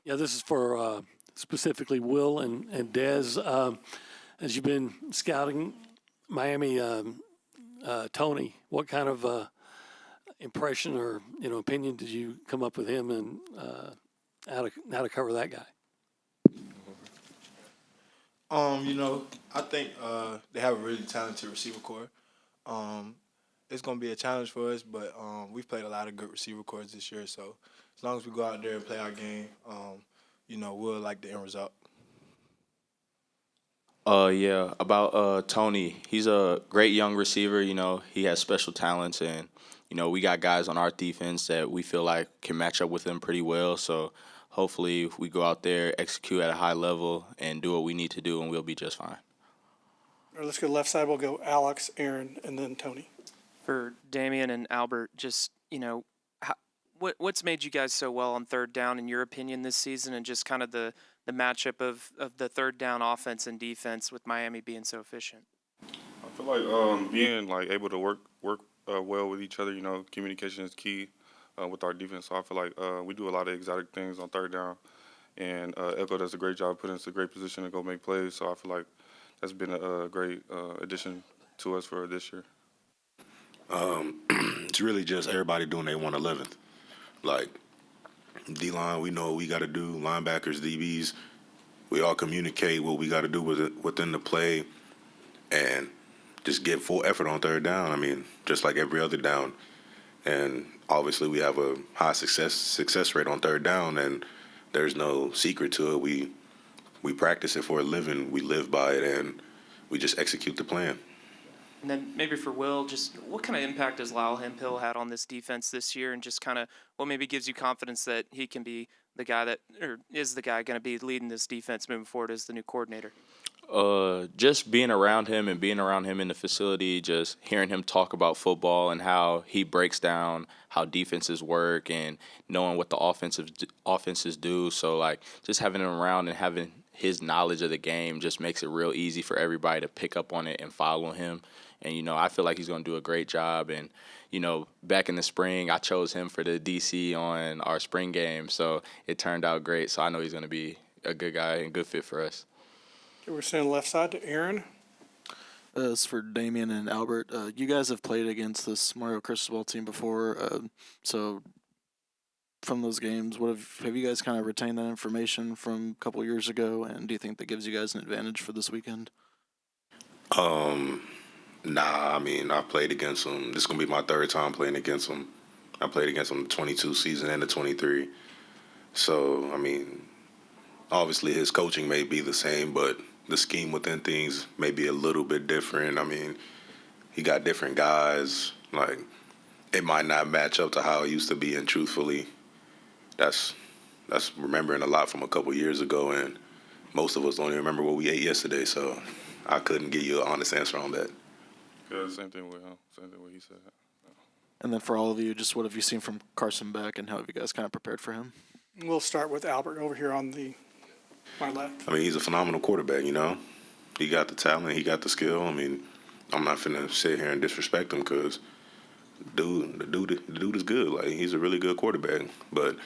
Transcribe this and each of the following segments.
Yeah, this is for specifically Will and Dezz. As you've been scouting Miami, Tony, what kind of impression or opinion did you come up with him, and how to cover that guy? I think they have a really talented receiver core. It's going to be a challenge for us, but we've played a lot of good receiver cores this year. So as long as we go out there and play our game, we'll like the end result. Yeah, about Tony. He's a great young receiver. He has special talents, and we got guys on our defense that we feel like can match up with him pretty well. So hopefully, we go out there, execute at a high level, and do what we need to do, and we'll be just fine. All right, let's go left side. We'll go Alex, Aaron, and then Tony. For Daymion and Albert, just what's made you guys so well on third down in your opinion this season, and just kind of the matchup of the third down offense and defense with Miami being so efficient? I feel like being like able to work well with each other. Communication is key with our defense. So I feel like we do a lot of exotic things on third down, and Echo does a great job putting us in a great position to go make plays. So I feel like that's been a great addition to us for this year. It's really just everybody doing their 111th. Like, D-line, we know what we got to do. Linebackers, DBs, we all communicate what we got to do within the play and just give full effort on third down. I mean, just like every other down. And obviously we have a high success rate on third down, and there's no secret to it. We practice it for a living. We live by it, and we just execute the plan. And then maybe for Will, just what kind of impact has Lyle Hemphill had on this defense this year, and just kind of what maybe gives you confidence that he can be the guy is the guy going to be leading this defense moving forward as the new coordinator? Just being around him and being around him in the facility, just hearing him talk about football and how he breaks down how defenses work and knowing what the offenses do. So, like, just having him around and having his knowledge of the game just makes it real easy for everybody to pick up on it and follow him. And, I feel like he's going to do a great job. And, back in the spring, I chose him for the DC on our spring game. So it turned out great. So I know he's going to be a good guy and good fit for us. Okay, we're sending left side to Aaron. As for Daymion and Albert, you guys have played against this Mario Cristobal team before. So from those games, have you guys kind of retained that information from a couple years ago? And do you think that gives you guys an advantage for this weekend? Nah, I mean, I played against him. This is going to be my third time playing against him. I played against him the 22 season and the 23. So, I mean, obviously his coaching may be the same, but the scheme within things may be a little bit different. I mean, he got different guys. Like, it might not match up to how it used to be, and truthfully, that's remembering a lot from a couple years ago, and most of us don't even remember what we ate yesterday, so I couldn't give you an honest answer on that. Yeah, same thing with him. Same thing what he said. And then for all of you, just what have you seen from Carson Beck, and how have you guys kind of prepared for him? We'll start with Albert over here on my left. I mean, he's a phenomenal quarterback, He got the talent, he got the skill. I mean, I'm not finna sit here and disrespect him because the dude is good. Like, he's a really good quarterback. But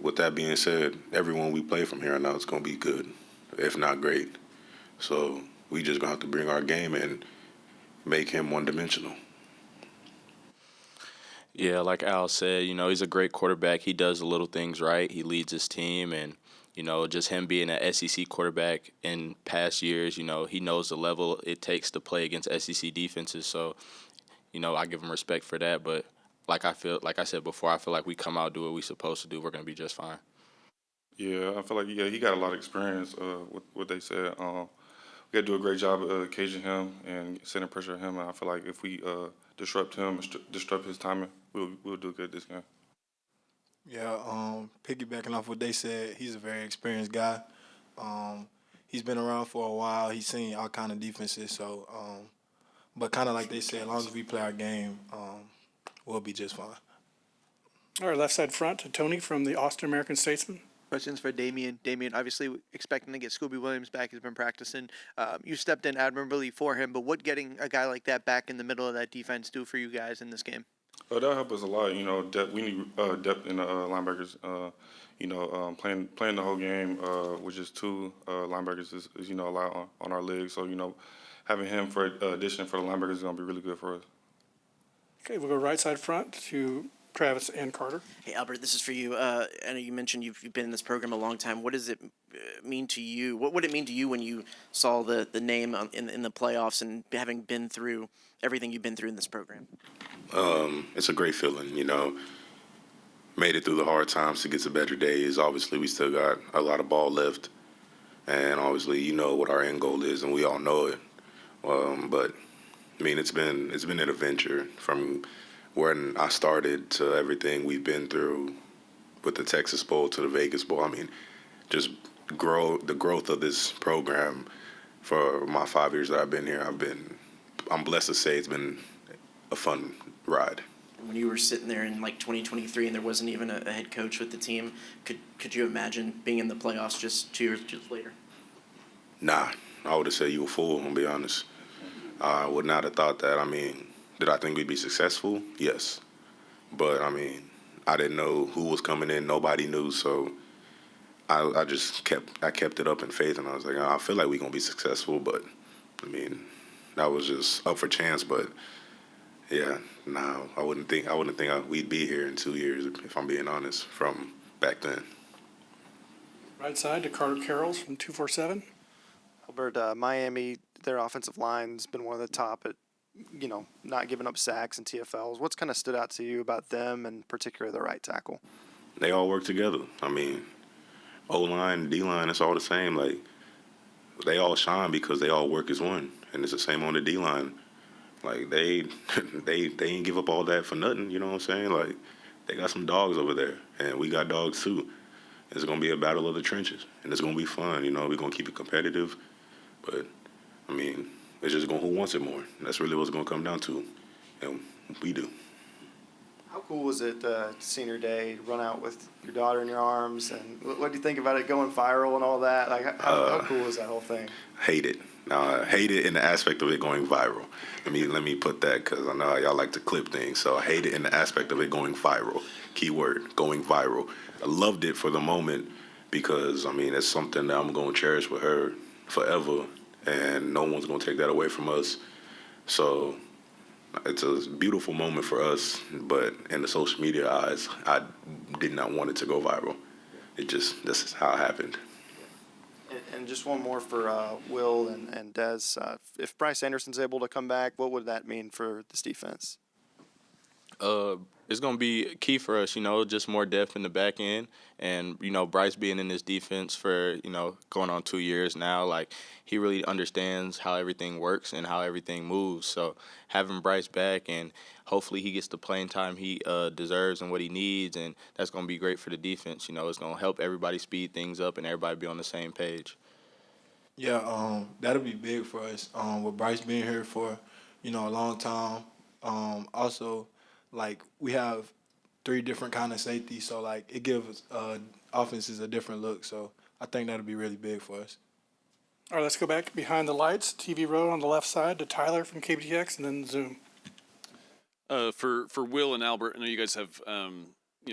with that being said, everyone we play from here on out is going to be good, if not great. So we just going to have to bring our game and make him one-dimensional. Yeah, like Al said, he's a great quarterback. He does the little things right. He leads his team, and, just him being an SEC quarterback in past years, he knows the level it takes to play against SEC defenses. So, I give him respect for that. But like I said before, I feel like we come out, do what we're supposed to do. We're going to be just fine. Yeah, I feel like he got a lot of experience with what they said. We got to do a great job of caging him and setting pressure on him. And I feel like if we disrupt him, disrupt his timing, we'll do good this game. Yeah, piggybacking off what they said, he's a very experienced guy. He's been around for a while. He's seen all kind of defenses. So, but kind of like they said, as long as we play our game, we'll be just fine. All right, left side front to Tony from the Austin American Statesman. Questions for Daymion. Daymion, obviously expecting to get Scooby Williams back. He's been practicing. You stepped in admirably for him, but what getting a guy like that back in the middle of that defense do for you guys in this game? That'll help us a lot. Depth. We need depth in the linebackers. Playing the whole game with just two linebackers is a lot on our legs. So having him for addition for the linebackers is going to be really good for us. Okay, we'll go right side front to Travis and Carter. Hey, Albert, this is for you. I know you mentioned you've been in this program a long time. What does it mean to you? What would it mean to you when you saw the name in the playoffs and having been through everything you've been through in this program? It's a great feeling, Made it through the hard times to get to better days. Obviously, we still got a lot of ball left, and obviously, you know what our end goal is, and we all know it. But I mean, it's been an adventure from when I started to everything we've been through with the Texas Bowl to the Vegas Bowl. I mean, just the growth of this program for my 5 years that I've been here. I'm blessed to say it's been a fun ride. When you were sitting there in like 2023 and there wasn't even a head coach with the team, could you imagine being in the playoffs just 2 years later? Nah, I would have said you a fool, I'll be honest. I would not have thought that. I mean, did I think we'd be successful? Yes. But, I mean, I didn't know who was coming in. Nobody knew. So I just kept it up in faith. And I was like, I feel like we're going to be successful. But, I mean, that was just up for chance. But, yeah, no, I wouldn't think we'd be here in 2 years, if I'm being honest, from back then. Right side to Carter Carrolls from 247. Albert, Miami, their offensive line's been one of the top at, not giving up sacks and TFLs. What's kind of stood out to you about them, and particularly the right tackle? They all work together. I mean, O-line, D-line, it's all the same. Like, they all shine because they all work as one. And it's the same on the D-line. Like, they ain't give up all that for nothing, you know what I'm saying? Like, they got some dogs over there, and we got dogs too. It's going to be a battle of the trenches, and it's going to be fun. We're going to keep it competitive. But, I mean, it's just who wants it more. That's really what it's going to come down to, and we do. How cool was it senior day, run out with your daughter in your arms, and what do you think about it going viral and all that? Like, how cool was that whole thing? Hate it. I hate it in the aspect of it going viral. Let me put that, because I know y'all like to clip things. So I hate it in the aspect of it going viral. Keyword, going viral. I loved it for the moment because, I mean, it's something that I'm going to cherish with her forever, and no one's going to take that away from us. So it's a beautiful moment for us, but in the social media eyes, I did not want it to go viral. This is how it happened. And just one more for Will and Dezz. If Bryce Anderson's able to come back, what would that mean for this defense? It's going to be key for us, just more depth in the back end. And, Bryce being in this defense for, going on 2 years now, like, he really understands how everything works and how everything moves. So having Bryce back, and hopefully he gets the playing time he deserves and what he needs, and that's going to be great for the defense. It's going to help everybody speed things up and everybody be on the same page. Yeah, that'll be big for us. With Bryce being here for, a long time. Also, like, we have 3 different kind of safeties, so like it gives offenses a different look. So I think that'll be really big for us. All right, let's go back behind the lights, TV row on the left side to Tyler from KBTX, and then Zoom. For Will and Albert, I know you guys have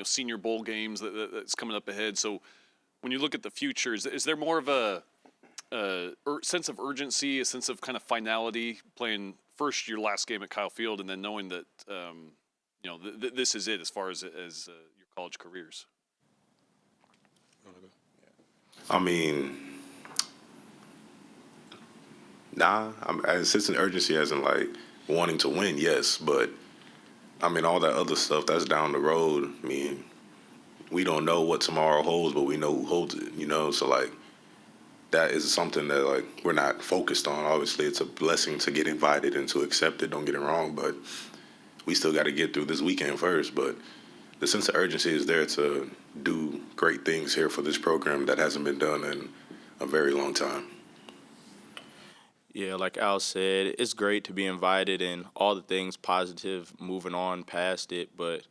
senior bowl games that's coming up ahead. So when you look at the future, is there more of a sense of urgency, a sense of kind of finality, playing first your last game at Kyle Field, and then knowing that this is it as far as your college careers? I mean, nah. Sense of urgency as in, like, wanting to win, yes. But, I mean, all that other stuff, that's down the road. I mean, we don't know what tomorrow holds, but we know who holds it, So, like, that is something that, like, we're not focused on. Obviously, it's a blessing to get invited and to accept it, don't get it wrong. But we still got to get through this weekend first. But the sense of urgency is there to do great things here for this program that hasn't been done in a very long time. Yeah, like Al said, it's great to be invited and all the things positive, moving on past it. But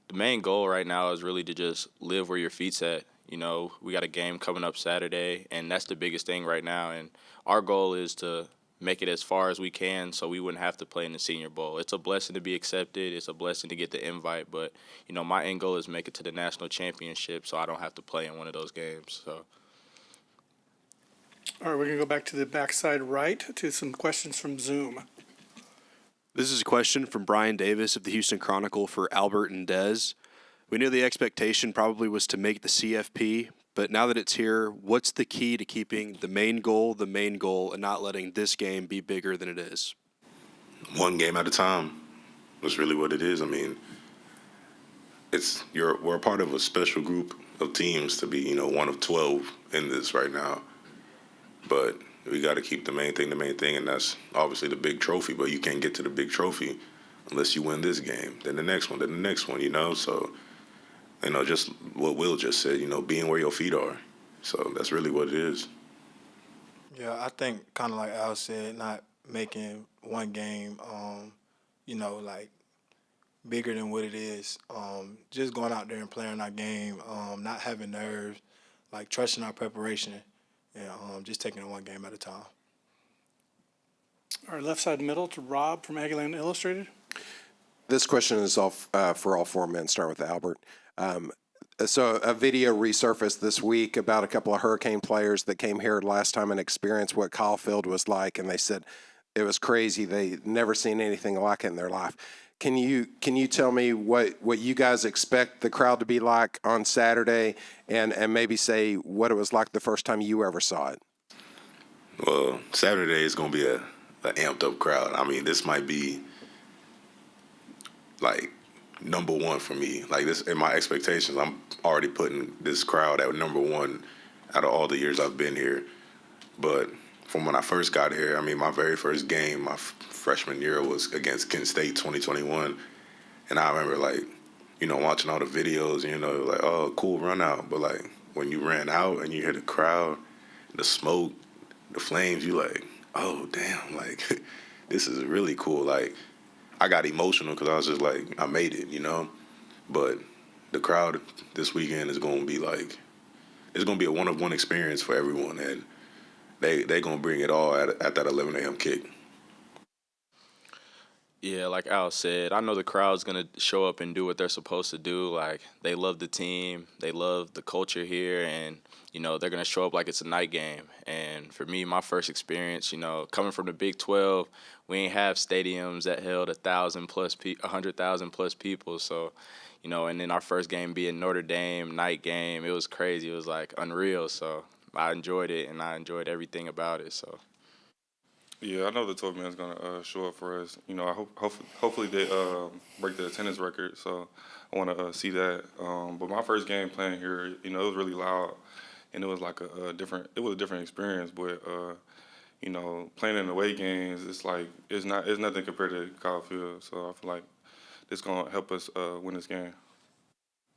the main goal right now is really to just live where your feet's at. We got a game coming up Saturday, and that's the biggest thing right now. And our goal is to make it as far as we can so we wouldn't have to play in the Senior Bowl. It's a blessing to be accepted. It's a blessing to get the invite. But, my end goal is make it to the national championship so I don't have to play in one of those games. So. All right, we're going to go back to the backside right to some questions from Zoom. This is a question from Brian Davis of the Houston Chronicle for Albert and Dezz. We knew the expectation probably was to make the CFP, but now that it's here, what's the key to keeping the main goal, and not letting this game be bigger than it is? One game at a time. That's really what it is. I mean, we're a part of a special group of teams to be, one of 12 in this right now. But we got to keep the main thing, and that's obviously the big trophy. But you can't get to the big trophy unless you win this game, then the next one, So, just what Will just said, being where your feet are. So that's really what it is. Yeah, I think kind of like Al said, not making one game, like bigger than what it is. Just going out there and playing our game, not having nerves, like trusting our preparation, and just taking it one game at a time. All right, left side middle to Rob from Aggieland Illustrated. This question is for all four men, starting with Albert. So a video resurfaced this week about a couple of Hurricane players that came here last time and experienced what Kyle Field was like, and they said it was crazy. They never seen anything like it in their life. Can you tell me what you guys expect the crowd to be like on Saturday, and maybe say what it was like the first time you ever saw it? Well, Saturday is going to be an amped up crowd. I mean, this might be like number one for me. Like this, in my expectations, I'm already putting this crowd at number one out of all the years I've been here. But from when I first got here, I mean, my very first game, my freshman year, was against Kent State 2021. And I remember, watching all the videos, like, oh, cool run out. But, when you ran out and you hear the crowd, the smoke, the flames, you like, oh, damn, this is really cool. I got emotional because I was just like, I made it, But the crowd this weekend is going to be it's going to be a one-of-one experience for everyone. And they're going to bring it all at that 11 a.m. kick. Yeah, like Al said, I know the crowd's going to show up and do what they're supposed to do. They love the team. They love the culture here. And, they're going to show up like it's a night game. And for me, my first experience, coming from the Big 12, we ain't have stadiums that held 100,000 plus people. So, and then our first game being Notre Dame, night game, it was crazy. It was, unreal. So I enjoyed it, and I enjoyed everything about it. So. Yeah, I know the 12 men's gonna show up for us. I hopefully they break the attendance record. So I want to see that. But my first game playing here, it was really loud, and it was a different experience. But playing in away games, it's nothing compared to Kyle Field. So I feel like it's gonna help us win this game.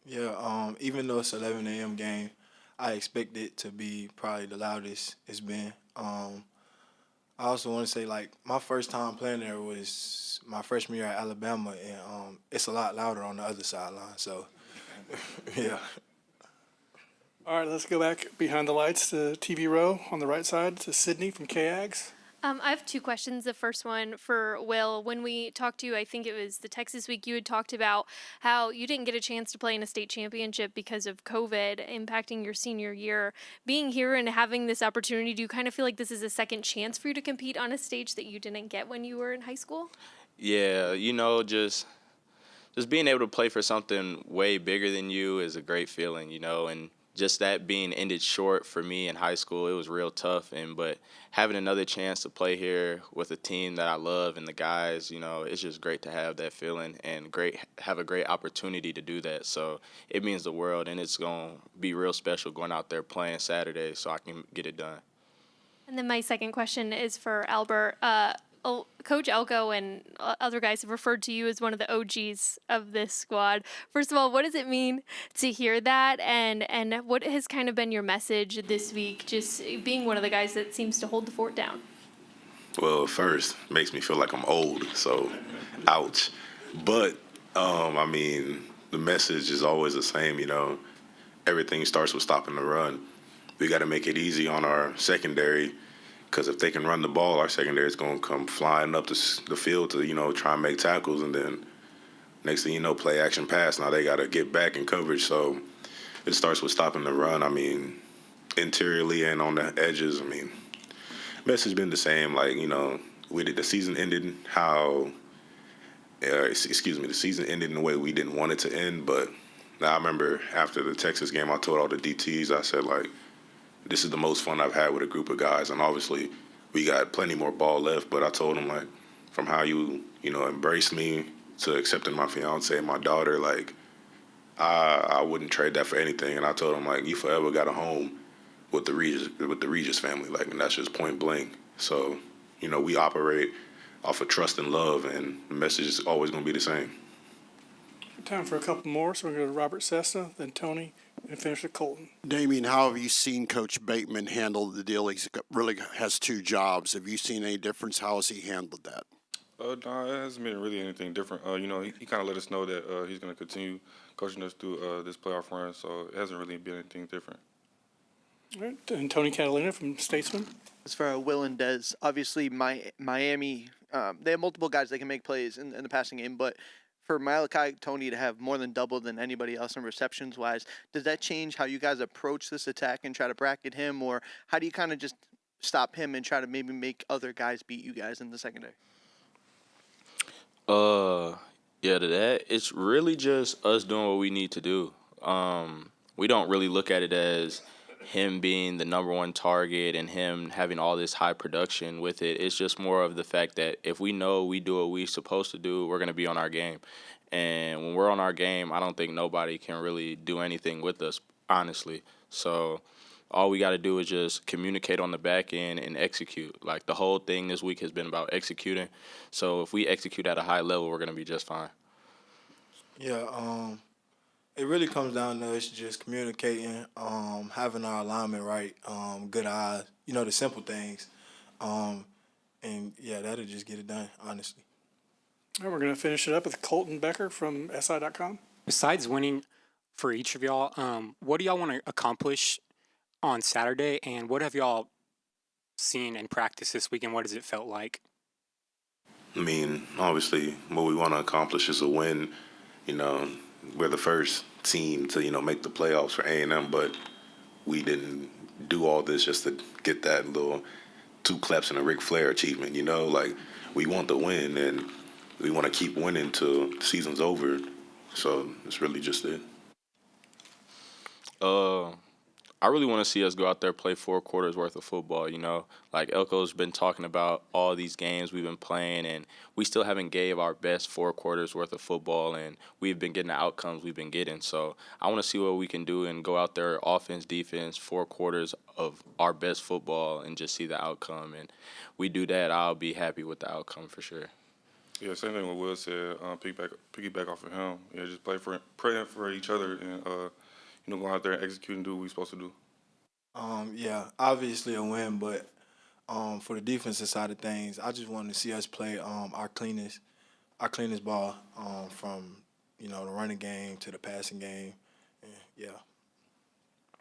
Yeah, even though it's 11 a.m. game, I expect it to be probably the loudest it's been. I also want to say, my first time playing there was my freshman year at Alabama, and it's a lot louder on the other sideline. So, yeah. All right, let's go back behind the lights to TV row on the right side to Sydney from KAGS. I have two questions. The first one for Will. When we talked to you, I think it was the Texas week, you had talked about how you didn't get a chance to play in a state championship because of COVID impacting your senior year. Being here and having this opportunity, do you kind of feel like this is a second chance for you to compete on a stage that you didn't get when you were in high school? Yeah, just being able to play for something way bigger than you is a great feeling, and just that being ended short for me in high school, it was real tough. But having another chance to play here with a team that I love and the guys, it's just great to have that feeling and have a great opportunity to do that. So it means the world, and it's going to be real special going out there playing Saturday so I can get it done. And then my second question is for Albert. Coach Elko and other guys have referred to you as one of the OGs of this squad. First of all, what does it mean to hear that? And what has kind of been your message this week, just being one of the guys that seems to hold the fort down? Well, first, it makes me feel like I'm old, so ouch. But, the message is always the same, everything starts with stopping the run. We got to make it easy on our secondary, Because if they can run the ball, our secondary is going to come flying up the field to, try and make tackles. And then next thing you know, play action pass. Now they got to get back in coverage. So it starts with stopping the run. I mean, interiorly and on the edges. I mean, message been the same. Like, the season ended the season ended in the way we didn't want it to end. But I remember after the Texas game, I told all the DTs, I said, like, this is the most fun I've had with a group of guys. And obviously we got plenty more ball left. But I told them, like, from how you embraced me to accepting my fiance and my daughter, like, I wouldn't trade that for anything. And I told them, like, you forever got a home with the Regis family, like, and that's just point blank. So, we operate off of trust and love, and the message is always going to be the same. Time for a couple more, so we're going to go to Robert Cessna, then Tony, and finish with Colton. Daymion, how have you seen Coach Bateman handle the deal? He really has two jobs. Have you seen any difference? How has he handled that? No, it hasn't been really anything different. He kind of let us know that he's going to continue coaching us through this playoff run, so it hasn't really been anything different. All right, and Tony Catalina from Statesman. As for Will and Dezz, obviously Miami, they have multiple guys that can make plays in the passing game, but for Malachi Tony to have more than double than anybody else in receptions wise, does that change how you guys approach this attack and try to bracket him, or how do you kind of just stop him and try to maybe make other guys beat you guys in the secondary? Yeah, to that, it's really just us doing what we need to do. We don't really look at it as him being the number one target and him having all this high production with it. It's just more of the fact that if we know we do what we're supposed to do, we're going to be on our game. And when we're on our game, I don't think nobody can really do anything with us, honestly. So all we got to do is just communicate on the back end and execute. Like, the whole thing this week has been about executing. So if we execute at a high level, we're going to be just fine. Yeah, it really comes down to us just communicating, having our alignment right, good eyes, the simple things. And, yeah, that'll just get it done, honestly. All right, we're going to finish it up with Colton Becker from SI.com. Besides winning for each of y'all, what do y'all want to accomplish on Saturday, and what have y'all seen in practice this week, and what has it felt like? I mean, obviously, what we want to accomplish is a win. We're the first team to, make the playoffs for A&M, but we didn't do all this just to get that little 2 claps and a Ric Flair achievement, Like, we want the win, and we want to keep winning till the season's over. So it's really just it. I really want to see us go out there, play 4 quarters worth of football, Like, Elko's been talking about all these games we've been playing, and we still haven't gave our best 4 quarters worth of football, and we've been getting the outcomes we've been getting. So I want to see what we can do and go out there, offense, defense, 4 quarters of our best football, and just see the outcome. And we do that, I'll be happy with the outcome for sure. Yeah, same thing what Will said. Piggyback off of him. Yeah, just praying for each other, and go out there and execute and do what we're supposed to do. Yeah, obviously a win, but for the defensive side of things, I just wanted to see us play our cleanest ball from the running game to the passing game. And, yeah.